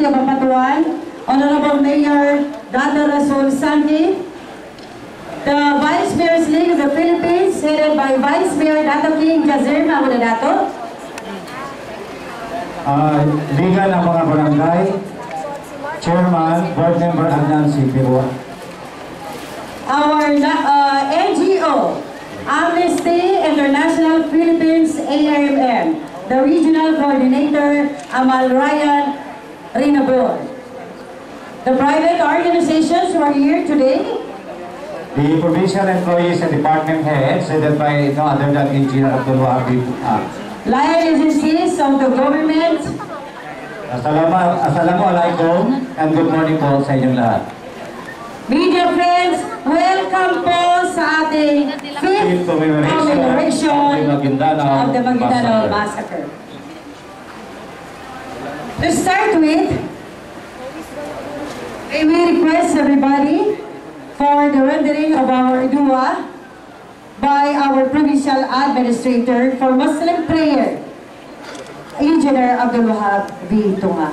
City of Amatuan, Honorable Mayor Dato Rasul Santi, the Vice Mayor's League of the Philippines, headed by Vice Mayor Dato King Jazir Mahudadato, Liga ng mga Barangay, Chairman, Board Member Adnan Sipiwa. our NGO, Amnesty International Philippines ARMM, the Regional Coordinator, Amal Ryan Rinabor. The private organizations who are here today, The provincial employees and department heads, headed by no other than Engineer Abdul Wahab. lion agencies of the government, Assalamualaikum and good morning po sa inyong lahat. media friends, welcome po sa ating 5th commemoration of the Maguindanao Massacre. To start with, I will request everybody for the rendering of our dua by our provincial administrator for Muslim prayer, Engineer Abdul Wahab V. Tunga.